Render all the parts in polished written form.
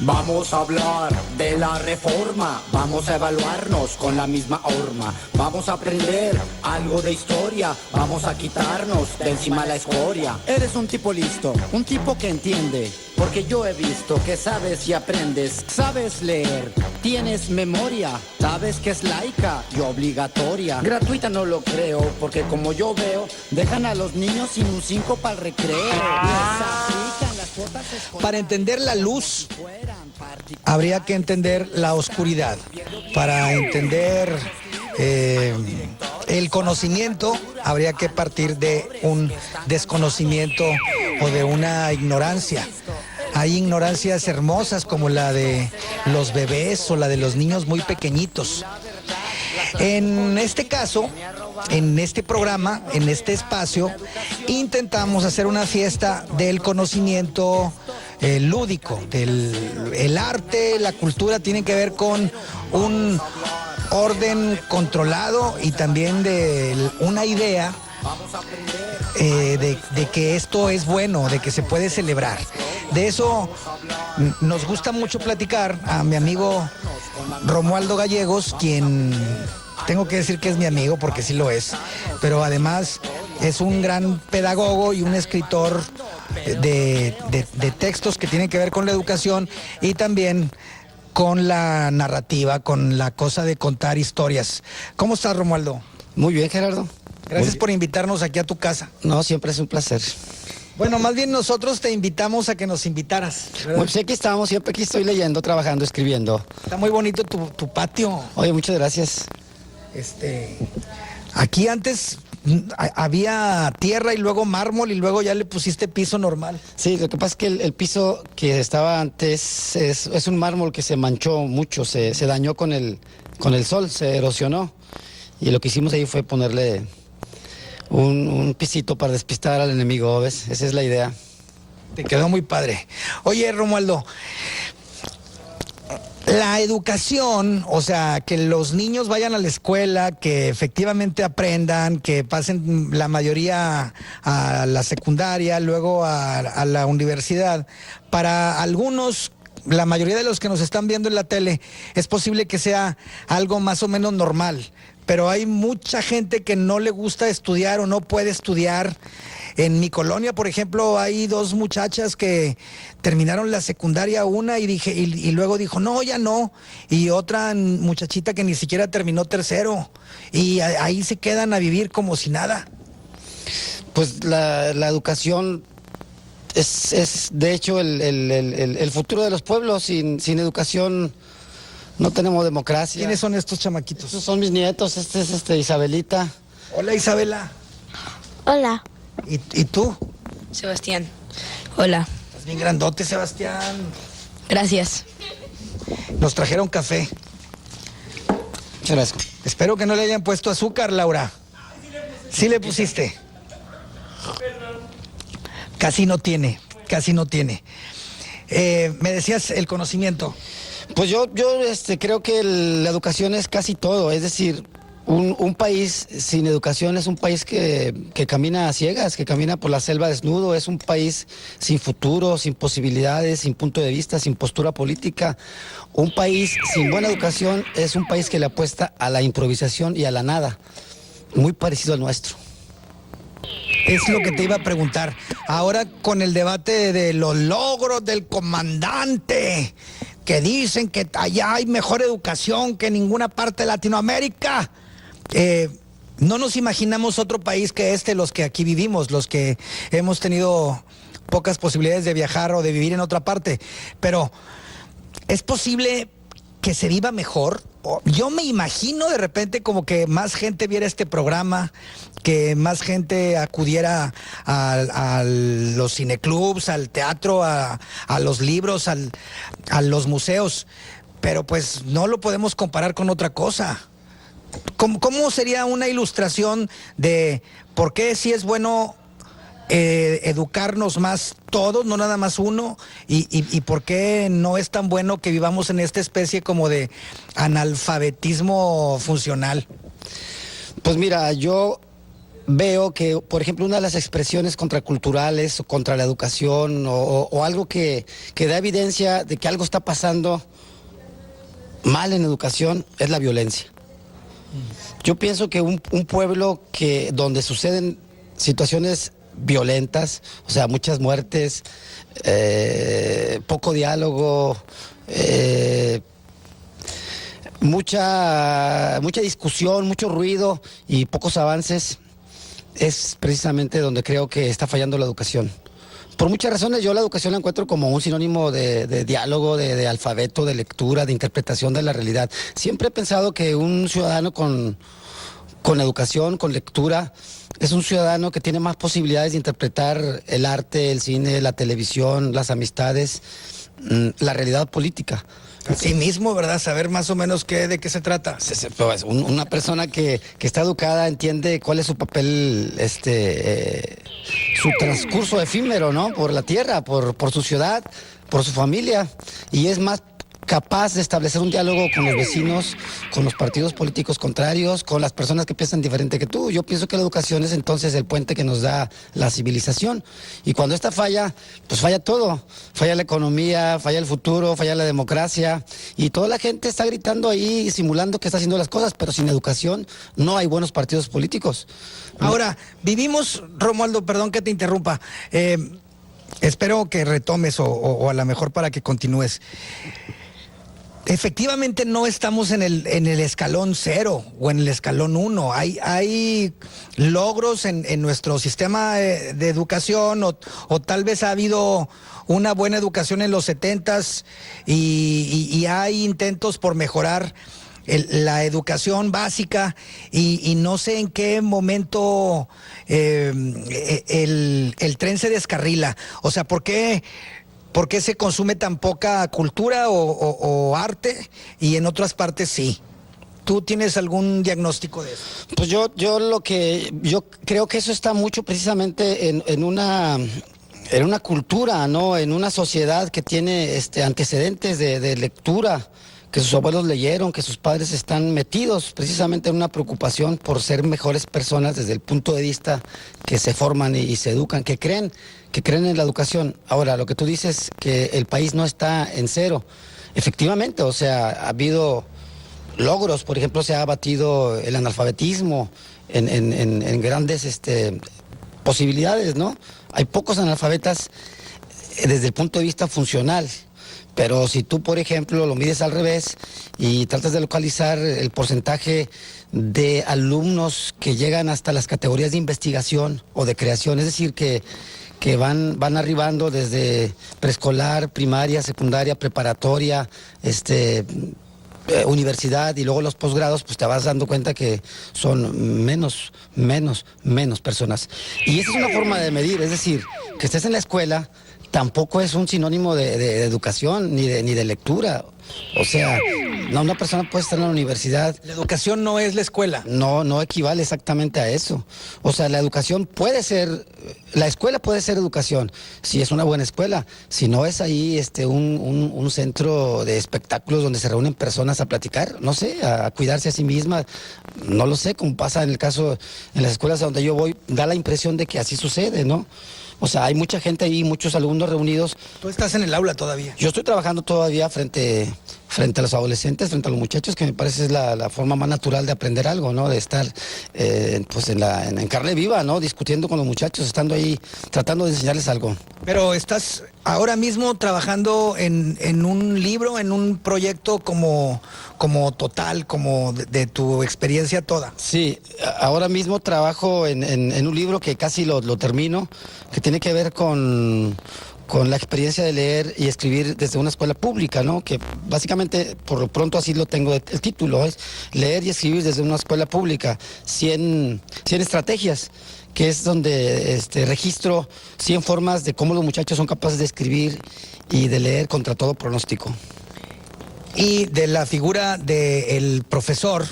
Vamos a hablar de la reforma, vamos a evaluarnos con la misma horma, vamos a aprender algo de historia, vamos a quitarnos de encima la escoria. Eres un tipo listo, un tipo que entiende, porque yo he visto que sabes y aprendes, sabes leer, tienes memoria, sabes que es laica y obligatoria. Gratuita no lo creo, porque como yo veo, dejan a los niños sin un 5 para el recreo. Para entender la luz, habría que entender la oscuridad. Para entender el conocimiento, habría que partir de un desconocimiento o de una ignorancia. Hay ignorancias hermosas como la de los bebés o la de los niños muy pequeñitos. En este caso, en este programa, en este espacio, intentamos hacer una fiesta del conocimiento lúdico, el arte, la cultura tienen que ver con un orden controlado y también de una idea de que esto es bueno, de que se puede celebrar. De eso nos gusta mucho platicar a mi amigo Romualdo Gallegos, quien tengo que decir que es mi amigo porque sí lo es, pero además es un gran pedagogo y un escritor de textos que tienen que ver con la educación y también con la narrativa, con la cosa de contar historias. ¿Cómo estás, Romualdo? Muy bien, Gerardo. Gracias por invitarnos aquí a tu casa. No, siempre es un placer. Bueno, más bien nosotros te invitamos a que nos invitaras, ¿verdad? Pues aquí estamos, siempre aquí estoy leyendo, trabajando, escribiendo. Está muy bonito tu patio. Oye, muchas gracias. Aquí antes había tierra y luego mármol y luego ya le pusiste piso normal. Sí, lo que pasa es que el piso que estaba antes es un mármol que se manchó mucho, se dañó con el sol, se erosionó. Y lo que hicimos ahí fue ponerle un pisito para despistar al enemigo, ¿ves? Esa es la idea. Te quedó muy padre. Oye, Romualdo, la educación, o sea, que los niños vayan a la escuela, que efectivamente aprendan, que pasen la mayoría a la secundaria, luego a la universidad, para algunos, la mayoría de los que nos están viendo en la tele, es posible que sea algo más o menos normal, pero hay mucha gente que no le gusta estudiar o no puede estudiar. En mi colonia, por ejemplo, hay 2 muchachas que terminaron la secundaria, una y luego dijo, no, ya no. Y otra muchachita que ni siquiera terminó tercero. Y ahí se quedan a vivir como si nada. Pues la educación es de hecho el futuro de los pueblos. Sin educación no tenemos democracia. ¿Quiénes son estos chamaquitos? Estos son mis nietos, este es Isabelita. Hola, Isabela. Hola. ¿Y tú? Sebastián. Hola. Estás bien grandote, Sebastián. Gracias. Nos trajeron café. Muchas gracias. Espero que no le hayan puesto azúcar, Laura. Sí le pusiste. Casi no tiene. Me decías el conocimiento. Pues yo creo que la educación es casi todo, es decir, un país sin educación es un país que camina a ciegas, que camina por la selva desnudo, es un país sin futuro, sin posibilidades, sin punto de vista, sin postura política. Un país sin buena educación es un país que le apuesta a la improvisación y a la nada, muy parecido al nuestro. Es lo que te iba a preguntar. Ahora con el debate de los logros del comandante, que dicen que allá hay mejor educación que en ninguna parte de Latinoamérica. No nos imaginamos otro país que los que aquí vivimos, los que hemos tenido pocas posibilidades de viajar o de vivir en otra parte. Pero, ¿es posible que se viva mejor? Yo me imagino de repente como que más gente viera este programa, que más gente acudiera a los cineclubs, al teatro, a los libros, a los museos. Pero pues no lo podemos comparar con otra cosa. ¿Cómo sería una ilustración de por qué sí es bueno educarnos más todos, no nada más uno, y por qué no es tan bueno que vivamos en esta especie como de analfabetismo funcional? Pues mira, yo veo que, por ejemplo, una de las expresiones contraculturales o contra la educación o algo que da evidencia de que algo está pasando mal en educación es la violencia. Yo pienso que un pueblo donde suceden situaciones violentas, o sea, muchas muertes, poco diálogo, mucha discusión, mucho ruido y pocos avances, es precisamente donde creo que está fallando la educación. Por muchas razones, yo la educación la encuentro como un sinónimo de diálogo, de alfabeto, de lectura, de interpretación de la realidad. Siempre he pensado que un ciudadano con educación, con lectura, es un ciudadano que tiene más posibilidades de interpretar el arte, el cine, la televisión, las amistades, la realidad política. Así mismo, ¿verdad? Saber más o menos de qué se trata. Pues, una persona que está educada entiende cuál es su papel, su transcurso efímero, ¿no? Por la tierra, por su ciudad, por su familia, y es más capaz de establecer un diálogo con los vecinos, con los partidos políticos contrarios, con las personas que piensan diferente que tú. Yo pienso que la educación es entonces el puente que nos da la civilización. Y cuando esta falla, pues falla todo. Falla la economía, falla el futuro, falla la democracia. Y toda la gente está gritando ahí, simulando que está haciendo las cosas, pero sin educación no hay buenos partidos políticos. Ahora, vivimos, Romualdo, perdón que te interrumpa, espero que retomes o a lo mejor para que continúes. Efectivamente no estamos en el escalón 0 o en el escalón 1. Hay logros en nuestro sistema de educación o tal vez ha habido una buena educación en los 70s y hay intentos por mejorar la educación básica y no sé en qué momento el tren se descarrila. O sea, ¿por qué se consume tan poca cultura o arte y en otras partes sí? ¿Tú tienes algún diagnóstico de eso? Pues yo creo que eso está mucho precisamente en una cultura, ¿no? En una sociedad que tiene antecedentes de lectura, que sus abuelos leyeron, que sus padres están metidos precisamente en una preocupación por ser mejores personas desde el punto de vista que se forman y se educan, que creen en la educación. Ahora, lo que tú dices, que el país no está en 0. Efectivamente, o sea, ha habido logros, por ejemplo, se ha abatido el analfabetismo en grandes posibilidades, ¿no? Hay pocos analfabetas desde el punto de vista funcional. Pero si tú, por ejemplo, lo mides al revés y tratas de localizar el porcentaje de alumnos que llegan hasta las categorías de investigación o de creación, es decir, que van arribando desde preescolar, primaria, secundaria, preparatoria, universidad y luego los posgrados, pues te vas dando cuenta que son menos personas. Y esa es una forma de medir, es decir, que estés en la escuela tampoco es un sinónimo de educación ni de lectura. O sea, una persona puede estar en la universidad. La educación no es la escuela. No equivale exactamente a eso. O sea, la educación puede ser, la escuela puede ser educación, si es una buena escuela. Si no es ahí un centro de espectáculos donde se reúnen personas a platicar, no sé, a cuidarse a sí mismas. No lo sé, como pasa en el caso, en las escuelas a donde yo voy, da la impresión de que así sucede, ¿no? O sea, hay mucha gente ahí, muchos alumnos reunidos. Tú estás en el aula todavía. Yo estoy trabajando todavía frente a los adolescentes, frente a los muchachos, que me parece es la forma más natural de aprender algo, ¿no? De estar pues en carne viva, ¿no? Discutiendo con los muchachos, estando ahí, tratando de enseñarles algo. Pero estás ahora mismo trabajando en un libro, en un proyecto como total, como de tu experiencia toda. Sí, ahora mismo trabajo en un libro que casi lo termino, que tiene que ver con la experiencia de leer y escribir desde una escuela pública, ¿no? Que básicamente, por lo pronto así lo tengo, el título es Leer y escribir desde una escuela pública, 100 estrategias, que es donde registro 100 formas de cómo los muchachos son capaces de escribir y de leer contra todo pronóstico. Y de la figura del profesor,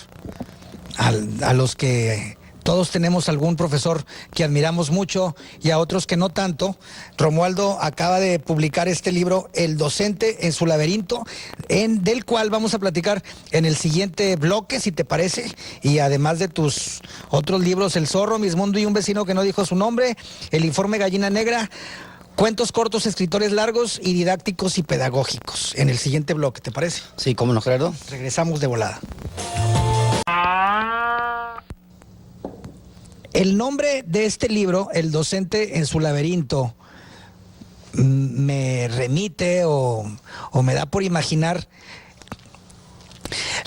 a los que Todos tenemos algún profesor que admiramos mucho y a otros que no tanto. Romualdo acaba de publicar este libro, El docente en su laberinto, del cual vamos a platicar en el siguiente bloque, si te parece. Y además de tus otros libros, El zorro, Mismundo y un vecino que no dijo su nombre, El informe Gallina Negra, cuentos cortos, escritores largos y didácticos y pedagógicos. En el siguiente bloque, ¿te parece? Sí, ¿cómo no, Gerardo? Regresamos de volada. El nombre de este libro, El docente en su laberinto, me remite o me da por imaginar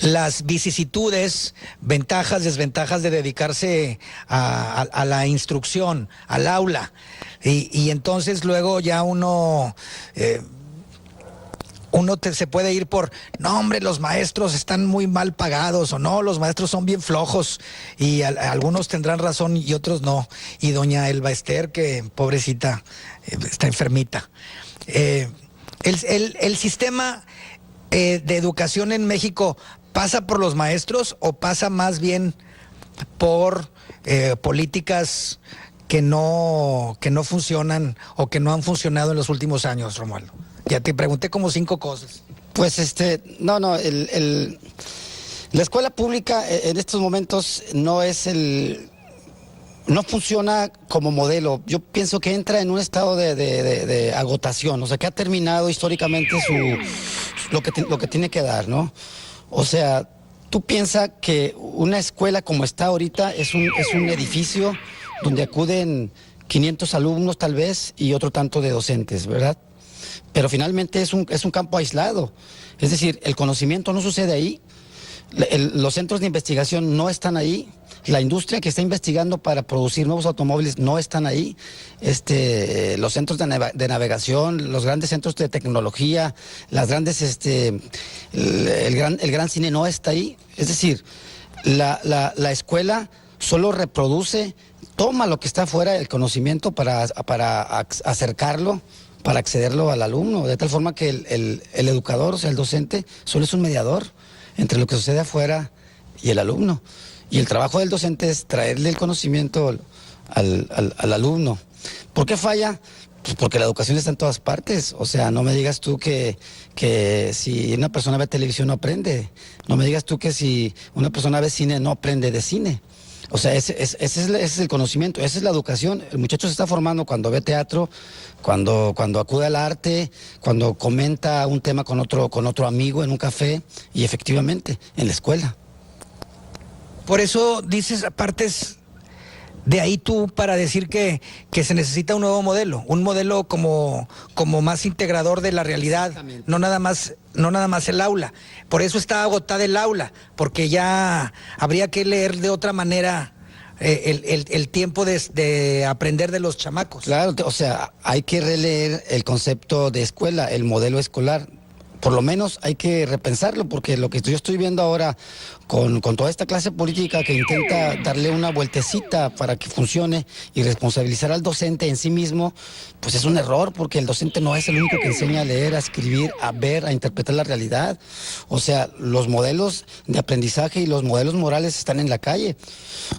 las vicisitudes, ventajas, desventajas de dedicarse a la instrucción, al aula. Y entonces luego ya uno se puede ir por, no hombre, los maestros están muy mal pagados, o no, los maestros son bien flojos, y algunos tendrán razón y otros no. Y doña Elba Ester, que pobrecita, está enfermita. El sistema de educación en México pasa por los maestros o pasa más bien por políticas que no funcionan o que no han funcionado en los últimos años, Romualdo? Ya te pregunté como 5 cosas. Pues la escuela pública en estos momentos no funciona como modelo. Yo pienso que entra en un estado de agotación, o sea, que ha terminado históricamente lo que tiene que dar, ¿no? O sea, tú piensas que una escuela como está ahorita es un edificio donde acuden 500 alumnos tal vez y otro tanto de docentes, ¿verdad? Pero finalmente es un campo aislado. Es decir, el conocimiento no sucede ahí, los centros de investigación no están ahí, la industria que está investigando para producir nuevos automóviles no están ahí, los centros de navegación, los grandes centros de tecnología, las grandes, el gran cine no está ahí. Es decir, la escuela solo reproduce, toma lo que está fuera del conocimiento para acercarlo, para accederlo al alumno, de tal forma que el educador, o sea, el docente, solo es un mediador entre lo que sucede afuera y el alumno. Y el trabajo del docente es traerle el conocimiento al alumno. ¿Por qué falla? Pues porque la educación está en todas partes. O sea, no me digas tú que si una persona ve televisión no aprende. No me digas tú que si una persona ve cine no aprende de cine. O sea, ese es el conocimiento, esa es la educación. El muchacho se está formando cuando ve teatro, cuando acude al arte, cuando comenta un tema con otro amigo en un café y efectivamente en la escuela. Por eso dices, partes de ahí tú para decir que se necesita un nuevo modelo, un modelo como más integrador de la realidad, no nada más el aula. Por eso está agotada el aula, porque ya habría que leer de otra manera el tiempo de aprender de los chamacos. Claro, o sea, hay que releer el concepto de escuela, el modelo escolar. Por lo menos hay que repensarlo, porque lo que yo estoy viendo ahora con toda esta clase política que intenta darle una vueltecita para que funcione y responsabilizar al docente en sí mismo, pues es un error, porque el docente no es el único que enseña a leer, a escribir, a ver, a interpretar la realidad. O sea, los modelos de aprendizaje y los modelos morales están en la calle.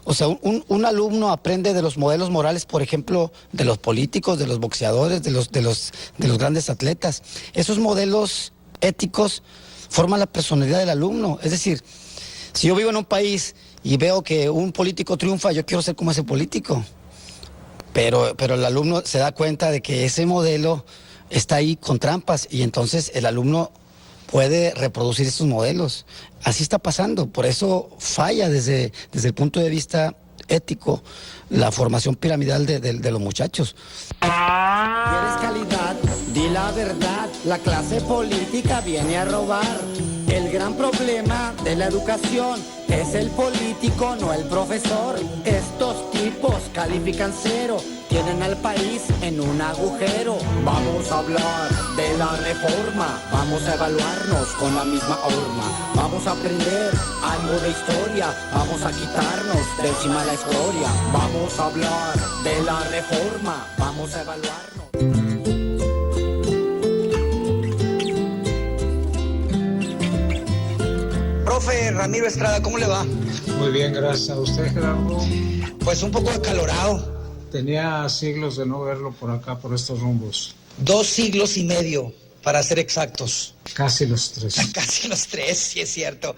O sea, un alumno aprende de los modelos morales, por ejemplo, de los políticos, de los boxeadores, de los grandes atletas. Esos modelos éticos forman la personalidad del alumno. Es decir, si yo vivo en un país y veo que un político triunfa, yo quiero ser como ese político. Pero el alumno se da cuenta de que ese modelo está ahí con trampas y entonces el alumno puede reproducir estos modelos. Así está pasando. Por eso falla desde el punto de vista ético la formación piramidal de los muchachos. ¿Quieres calidad? Di la verdad, la clase política viene a robar. El gran problema de la educación es el político, no el profesor. Estos tipos califican 0, tienen al país en un agujero. Vamos a hablar de la reforma, vamos a evaluarnos con la misma horma. Vamos a aprender algo de historia, vamos a quitarnos de encima la escoria. Vamos a hablar de la reforma, vamos a evaluarnos. Profe Ramiro Estrada, ¿cómo le va? Muy bien, gracias a usted, Gerardo. Pues un poco acalorado. Tenía siglos de no verlo por acá, por estos rumbos. 2 siglos y medio, para ser exactos. Casi los 3. Casi los 3, sí es cierto.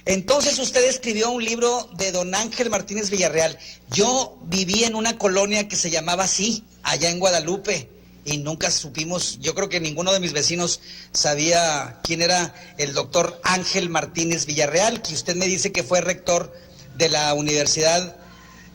Entonces usted escribió un libro de don Ángel Martínez Villarreal. Yo viví en una colonia que se llamaba así, allá en Guadalupe, y nunca supimos, yo creo que ninguno de mis vecinos sabía quién era el doctor Ángel Martínez Villarreal, que usted me dice que fue rector de la Universidad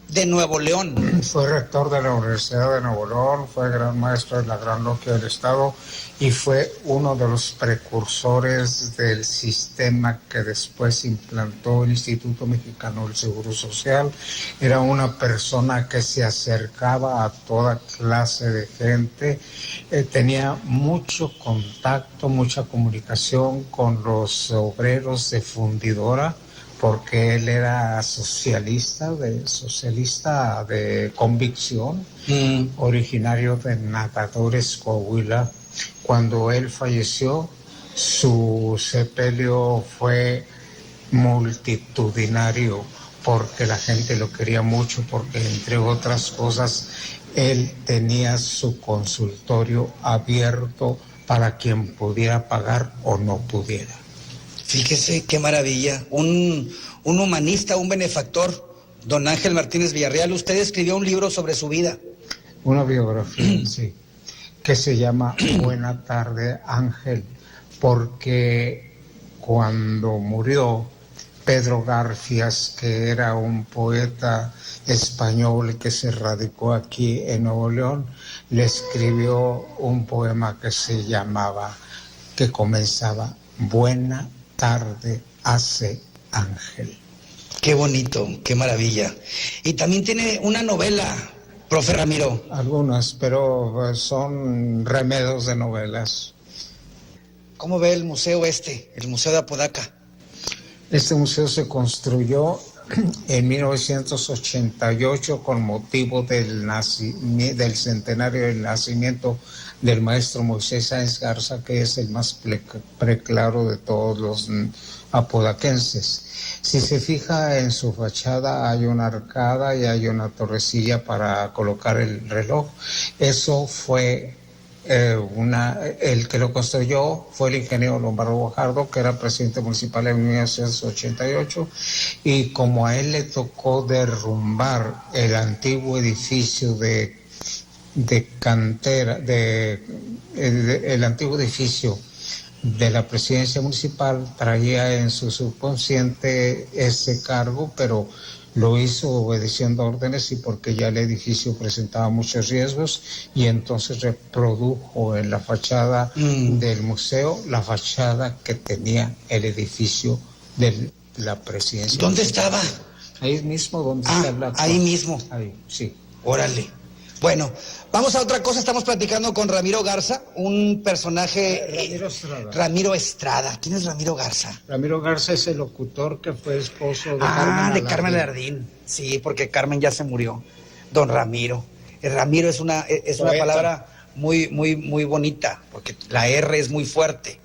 de Nuevo León. Fue rector de la Universidad de Nuevo León, fue gran maestro de la Gran Logia del Estado y fue uno de los precursores del sistema que después implantó el Instituto Mexicano del Seguro Social. Era una persona que se acercaba a toda clase de gente, tenía mucho contacto, mucha comunicación con los obreros de fundidora, porque él era socialista de convicción, originario de Natadores, Coahuila. Cuando él falleció, su sepelio fue multitudinario, porque la gente lo quería mucho, porque entre otras cosas, él tenía su consultorio abierto para quien pudiera pagar o no pudiera. Fíjese qué maravilla, un humanista, un benefactor, don Ángel Martínez Villarreal. Usted escribió un libro sobre su vida. Una biografía, sí, que se llama Buena tarde, Ángel, porque cuando murió Pedro Garfias, que era un poeta español que se radicó aquí en Nuevo León, le escribió un poema que comenzaba Buena tarde hace Ángel. Qué bonito, qué maravilla. Y también tiene una novela, profe Ramiro. Algunas, pero son remedios de novelas. ¿Cómo ve el museo el Museo de Apodaca? Este museo se construyó en 1988 con motivo del centenario del nacimiento del maestro Moisés Sáenz Garza, que es el más preclaro de todos los apodaquenses. Si se fija en su fachada hay una arcada y hay una torrecilla para colocar el reloj. Eso fue el que lo construyó fue el ingeniero Lombardo Guajardo, que era presidente municipal en 1988, y como a él le tocó derrumbar el antiguo edificio de cantera, el antiguo edificio de la presidencia municipal, traía en su subconsciente ese cargo, pero lo hizo obedeciendo órdenes y porque ya el edificio presentaba muchos riesgos, y entonces reprodujo en la fachada del museo la fachada que tenía el edificio de la presidencia. ¿Dónde municipal. estaba? Ahí mismo donde está la... Ahí mismo. Ahí, sí. Órale. Bueno, vamos a otra cosa. Estamos platicando con Ramiro Garza, un personaje... Ramiro Estrada. Ramiro Estrada. ¿Quién es Ramiro Garza? Ramiro Garza es el locutor que fue esposo de Carmen Alardín. Carmen Alardín. Sí, porque Carmen ya se murió. Don Ramiro. El Ramiro es una palabra muy, muy, muy bonita, porque la R es muy fuerte.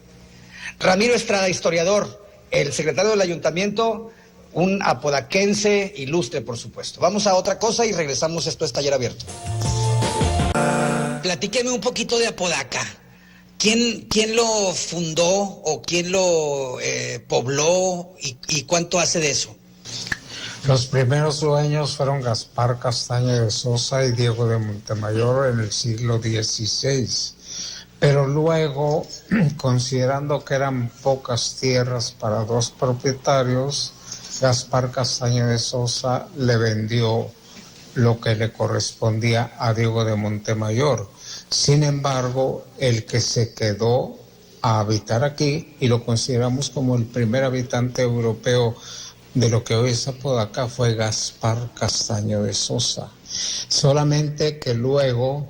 Ramiro Estrada, historiador, el secretario del ayuntamiento, un apodaquense ilustre, por supuesto. Vamos a otra cosa y regresamos. Esto es Taller Abierto. Platíqueme un poquito de Apodaca. ¿Quién lo fundó o quién lo pobló y cuánto hace de eso? Los primeros dueños fueron Gaspar Castaño de Sosa y Diego de Montemayor en el siglo XVI. Pero luego, considerando que eran pocas tierras para dos propietarios, Gaspar Castaño de Sosa le vendió lo que le correspondía a Diego de Montemayor. Sin embargo, el que se quedó a habitar aquí, y lo consideramos como el primer habitante europeo de lo que hoy es Apodaca, fue Gaspar Castaño de Sosa. Solamente que luego...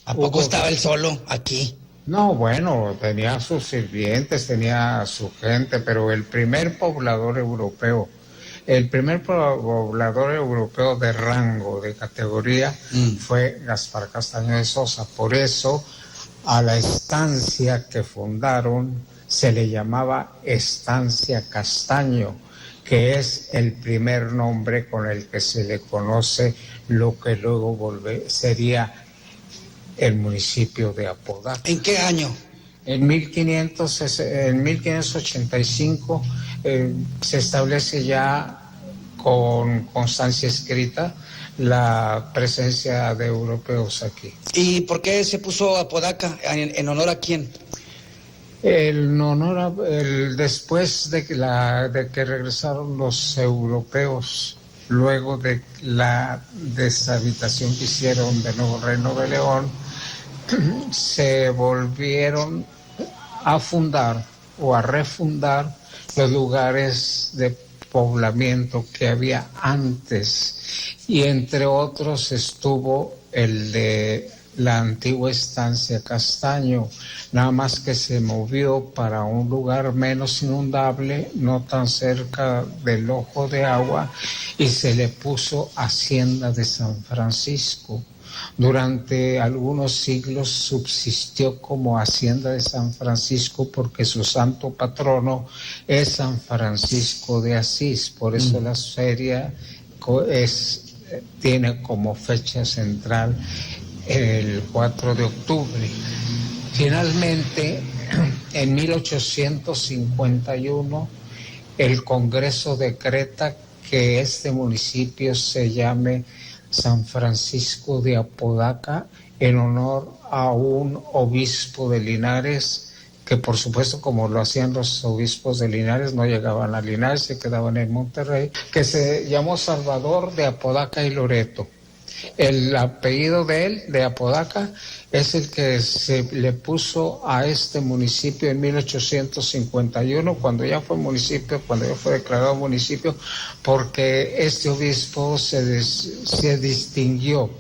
¿A poco estaba él solo aquí? No, bueno, tenía sus sirvientes, tenía su gente, pero el primer poblador europeo de rango, de categoría, fue Gaspar Castaño de Sosa. Por eso a la estancia que fundaron se le llamaba Estancia Castaño, que es el primer nombre con el que se le conoce lo que luego sería el municipio de Apodaca. ¿En qué año? En 1585 se establece ya con constancia escrita la presencia de europeos aquí. ¿Y por qué se puso Apodaca? ¿En honor a quién? Después de que regresaron los europeos, luego de la deshabitación que hicieron del nuevo Reino de León, se volvieron a fundar o a refundar los lugares de poblamiento que había antes, y entre otros estuvo el de la antigua estancia Castaño, nada más que se movió para un lugar menos inundable, no tan cerca del ojo de agua, y se le puso Hacienda de San Francisco. Durante algunos siglos subsistió como Hacienda de San Francisco porque su santo patrono es San Francisco de Asís, por eso la feria tiene como fecha central el 4 de octubre. Finalmente, en 1851, el Congreso decreta que este municipio se llame San Francisco de Apodaca en honor a un obispo de Linares, que por supuesto, como lo hacían los obispos de Linares, no llegaban a Linares, se quedaban en Monterrey, que se llamó Salvador de Apodaca y Loreto. El apellido de él, de Apodaca, es el que se le puso a este municipio en 1851, cuando ya fue declarado municipio, porque este obispo se distinguió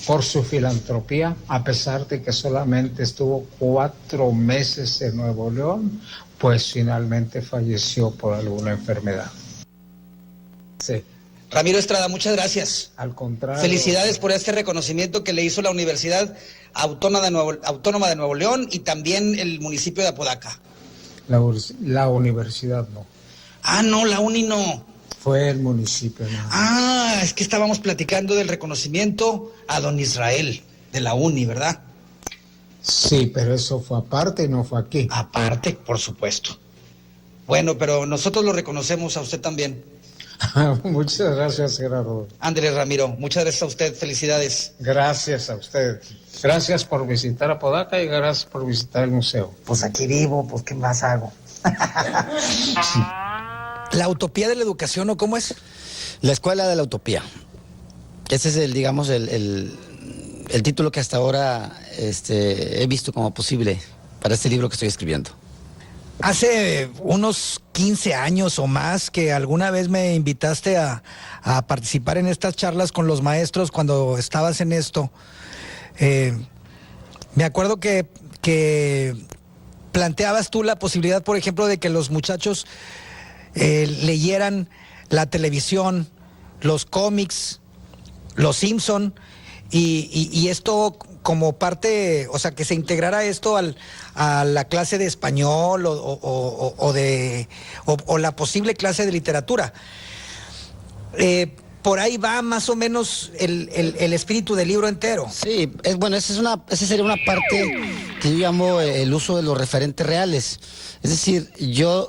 por su filantropía, a pesar de que solamente estuvo 4 meses en Nuevo León, pues finalmente falleció por alguna enfermedad. Sí. Ramiro Estrada, muchas gracias. Al contrario. Felicidades por este reconocimiento que le hizo la Universidad Autónoma de Nuevo León y también el municipio de Apodaca. La universidad no. Ah, no, la uni no. Fue el municipio. No. Ah, es que estábamos platicando del reconocimiento a don Israel, de la uni, ¿verdad? Sí, pero eso fue aparte y no fue aquí. Aparte, por supuesto. Bueno, pero nosotros lo reconocemos a usted también. Muchas gracias, Gerardo. Ándele, Ramiro, muchas gracias a usted, felicidades. Gracias a usted. Gracias por visitar Apodaca y gracias por visitar el museo. Pues aquí vivo, pues ¿qué más hago? ¿La utopía de la educación o cómo es? La escuela de la utopía. Ese es el título que hasta ahora he visto como posible para este libro que estoy escribiendo. Hace unos 15 años o más que alguna vez me invitaste a participar en estas charlas con los maestros cuando estabas en esto. Me acuerdo que planteabas tú la posibilidad, por ejemplo, de que los muchachos leyeran la televisión, los cómics, los Simpson, y esto como parte, o sea, que se integrara esto a la clase de español o la posible clase de literatura. Por ahí va más o menos el espíritu del libro entero. Sí, bueno, esa sería una parte que yo llamo el uso de los referentes reales. Es decir, yo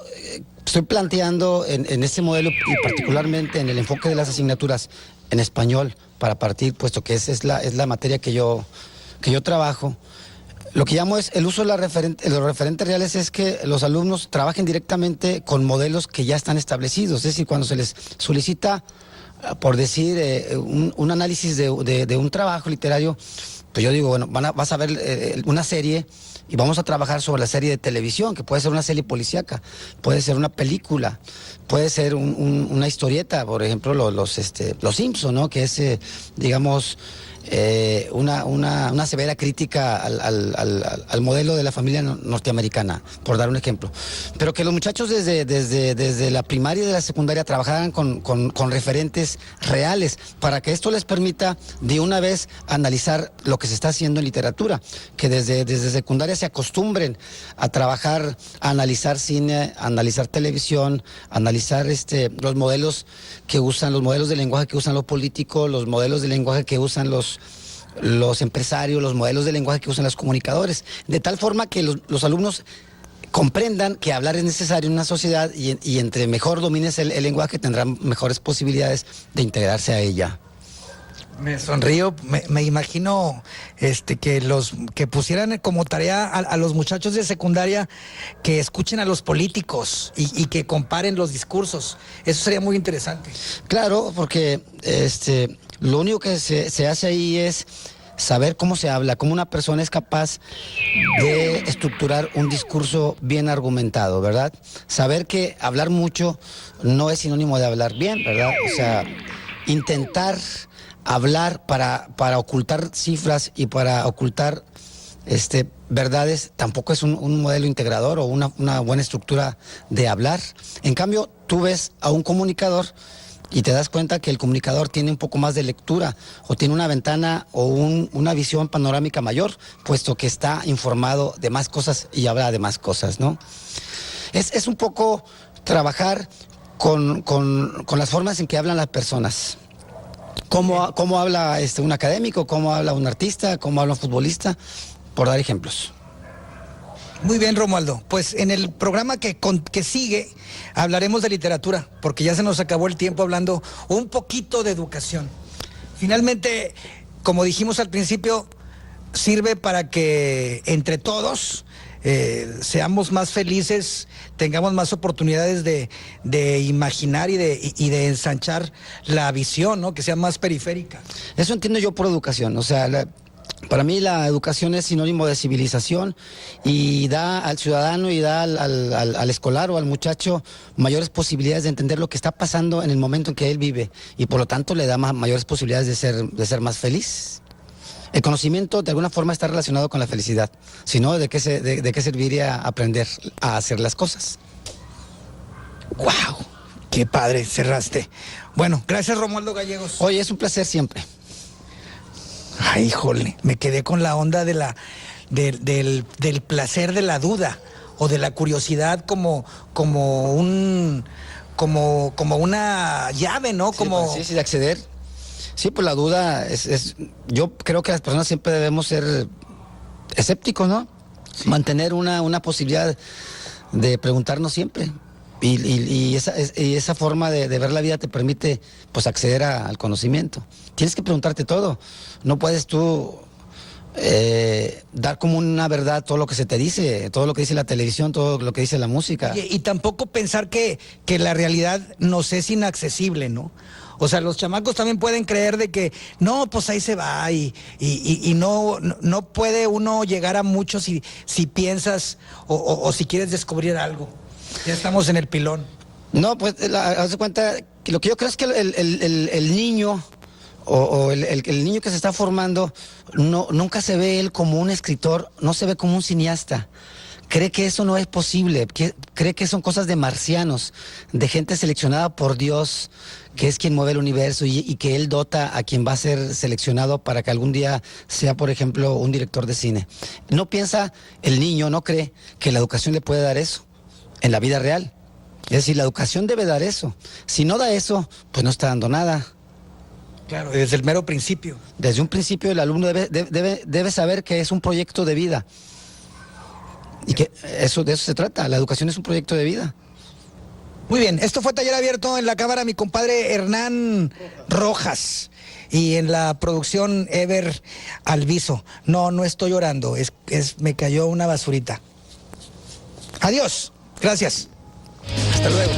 estoy planteando en este modelo y particularmente en el enfoque de las asignaturas en español para partir, puesto que esa es la materia que yo trabajo. Lo que llamo es el uso de los referentes reales, es que los alumnos trabajen directamente con modelos que ya están establecidos. Es decir, cuando se les solicita, por decir, un análisis de un trabajo literario, pues yo digo, bueno, vas a ver una serie y vamos a trabajar sobre la serie de televisión, que puede ser una serie policíaca, puede ser una película, puede ser una historieta, por ejemplo, los Simpson, ¿no? Que es, digamos, una severa crítica al modelo de la familia norteamericana, por dar un ejemplo. Pero que los muchachos desde la primaria y de la secundaria trabajaran con referentes reales, para que esto les permita de una vez analizar lo que se está haciendo en literatura, que desde secundaria se acostumbren a trabajar, a analizar cine, a analizar televisión, a analizar los modelos de lenguaje que usan los políticos, los modelos de lenguaje que usan los empresarios, los modelos de lenguaje que usan los comunicadores, de tal forma que los alumnos comprendan que hablar es necesario en una sociedad y entre mejor domines el lenguaje tendrán mejores posibilidades de integrarse a ella. Me sonrío, me imagino que pusieran como tarea a los muchachos de secundaria que escuchen a los políticos y que comparen los discursos. Eso sería muy interesante. Claro, porque lo único que se hace ahí es saber cómo se habla, cómo una persona es capaz de estructurar un discurso bien argumentado, ¿verdad? Saber que hablar mucho no es sinónimo de hablar bien, ¿verdad? O sea, intentar hablar para ocultar cifras y para ocultar verdades tampoco es un modelo integrador o una buena estructura de hablar. En cambio, tú ves a un comunicador y te das cuenta que el comunicador tiene un poco más de lectura o tiene una ventana o una visión panorámica mayor, puesto que está informado de más cosas y habla de más cosas, ¿no? Es un poco trabajar con las formas en que hablan las personas. ¿Cómo habla un académico? ¿Cómo habla un artista? ¿Cómo habla un futbolista? Por dar ejemplos. Muy bien, Romualdo. Pues en el programa que sigue hablaremos de literatura, porque ya se nos acabó el tiempo hablando un poquito de educación. Finalmente, como dijimos al principio, sirve para que entre todos seamos más felices, tengamos más oportunidades de imaginar y de ensanchar la visión, ¿no? Que sea más periférica. Eso entiendo yo por educación, o sea, para mí la educación es sinónimo de civilización y da al ciudadano y da al escolar o al muchacho mayores posibilidades de entender lo que está pasando en el momento en que él vive y por lo tanto le da mayores posibilidades de ser más feliz. El conocimiento de alguna forma está relacionado con la felicidad, si no, ¿de qué serviría aprender a hacer las cosas? ¡Wow! ¡Qué padre! Cerraste. Bueno, gracias, Romualdo Gallegos. Oye, es un placer siempre. Ay, híjole, me quedé con la onda del placer de la duda o de la curiosidad como una llave, ¿no? Sí, pues, sí, de acceder. Sí, pues la duda yo creo que las personas siempre debemos ser escépticos, ¿no? Sí. Mantener una posibilidad de preguntarnos siempre. Y esa forma de ver la vida te permite pues acceder al conocimiento. Tienes que preguntarte todo. No puedes tú dar como una verdad todo lo que se te dice, todo lo que dice la televisión, todo lo que dice la música. Y tampoco pensar que la realidad nos es inaccesible, ¿no? O sea, los chamacos también pueden creer de que no, pues ahí se va y no puede uno llegar a mucho si piensas o si quieres descubrir algo. Ya estamos en el pilón. No, pues haz de cuenta que lo que yo creo es que el niño o el niño que se está formando nunca se ve él como un escritor, no se ve como un cineasta. Cree que eso no es posible, cree que son cosas de marcianos, de gente seleccionada por Dios, que es quien mueve el universo y que él dota a quien va a ser seleccionado para que algún día sea, por ejemplo, un director de cine. No piensa, el niño no cree que la educación le puede dar eso en la vida real. Es decir, la educación debe dar eso. Si no da eso, pues no está dando nada. Claro, desde el mero principio. Desde un principio el alumno debe saber que es un proyecto de vida. Y que de eso se trata, la educación es un proyecto de vida. Muy bien, esto fue Taller Abierto, en la cámara mi compadre Hernán Rojas y en la producción Ever Alviso. No estoy llorando, me cayó una basurita. Adiós, gracias. Hasta luego.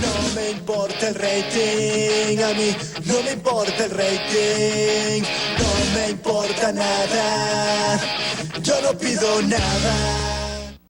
No me importa el rating, a mí no me importa el rating, no me importa nada, yo no pido nada.